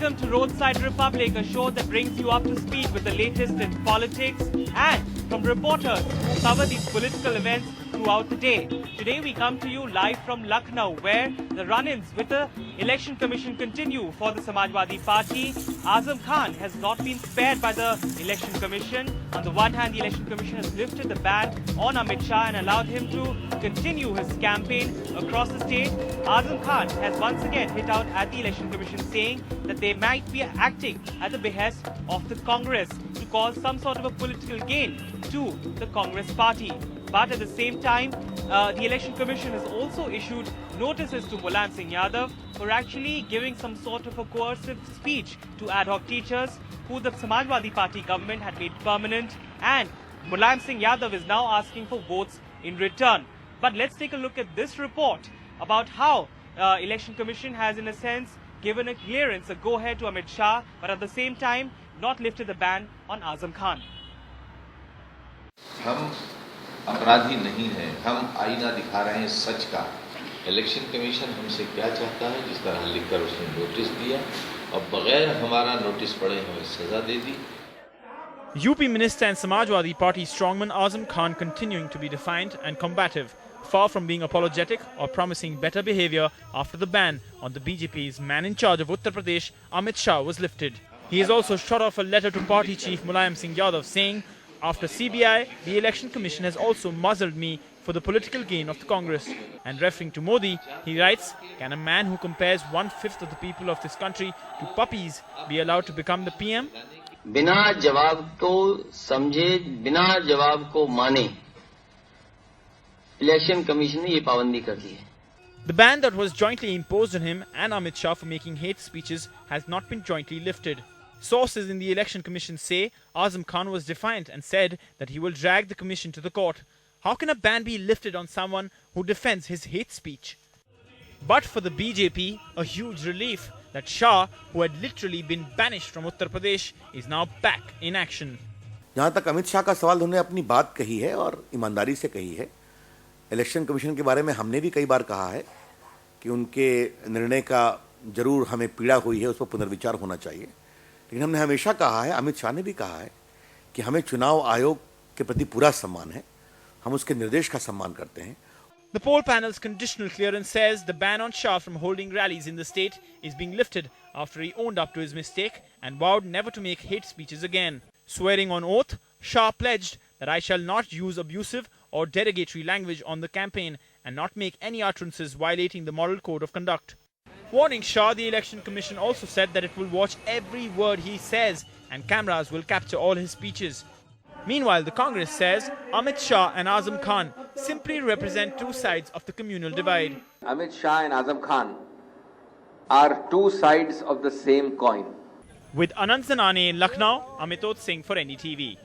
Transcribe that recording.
Welcome to Roadside Republic, a show that brings you up to speed with the latest in politics and from reporters who cover these political events throughout the day. Today we come to you live from Lucknow, where the run-ins with the Election Commission continue for the Samajwadi Party. Azam Khan has not been spared by the Election Commission. On the one hand, the Election Commission has lifted the ban on Amit Shah and allowed him to continue his campaign across the state. Azam Khan has once again hit out at the Election Commission, saying that they might be acting at the behest of the Congress to cause some sort of a political gain to the Congress party. But at the same time, the Election Commission has also issued notices to Mulayam Singh Yadav for actually giving some sort of a coercive speech to ad hoc teachers who the Samajwadi Party government had made permanent, and Mulayam Singh Yadav is now asking for votes in return. But let's take a look at this report about how Election Commission has in a sense given a clearance, a go-ahead to Amit Shah, but at the same time not lifted the ban on Azam Khan. हम अपराधी नहीं हैं, हम आईना दिखा रहे हैं सच का। इलेक्शन कमीशन हमसे क्या चाहता है, जिस तरह लिखकर उसने नोटिस दिया और बगैर हमारा नोटिस पढ़े हमें सजा दे दी। UP Minister and Samajwadi Party strongman Azam Khan continuing to be defiant and combative, far from being apologetic or promising better behavior after the ban on the BJP's man in charge of Uttar Pradesh, Amit Shah, was lifted. He has also shot off a letter to party chief Mulayam Singh Yadav saying, after CBI, the Election Commission has also muzzled me for the political gain of the Congress. And referring to Modi, he writes, can a man who compares 1/5 of the people of this country to puppies be allowed to become the PM? बिना जवाब को समझे, बिना जवाब को माने, election commission ने ये पाबंदी कर दी है. The ban that was jointly imposed on him and Amit Shah for making hate speeches has not been jointly lifted. Sources in the Election Commission say Azam Khan was defiant and said that he will drag the commission to the court. How can a ban be lifted on someone who defends his hate speech? But for the BJP, a huge relief that Shah, who had literally been banished from Uttar Pradesh, is now back in action. जहाँ तक अमित शाह का सवाल, उन्होंने अपनी बात कही है और ईमानदारी से कही है. इलेक्शन कमीशन के बारे में हमने भी कई बार कहा है कि उनके निर्णय का जरूर हमें पीड़ा हुई है, उस पर पुनर्विचार होना चाहिए. लेकिन हमने हमेशा कहा है, अमित शाह ने भी कहा है कि हमें चुनाव आयोग के प्रति पूरा सम्मान है, हम उसके निर्देश का सम्मान करते हैं. The poll panel's conditional clearance says the ban on Shah from holding rallies in the state is being lifted after he owned up to his mistake and vowed never to make hate speeches again. Swearing on oath, Shah pledged that I shall not use abusive or derogatory language on the campaign and not make any utterances violating the moral code of conduct. Warning Shah, the Election Commission also said that it will watch every word he says and cameras will capture all his speeches. Meanwhile, the Congress says Amit Shah and Azam Khan simply represent two sides of the communal divide. Amit Shah and Azam Khan are two sides of the same coin. With Anand Zanane in Lucknow, Amitod Singh for NDTV.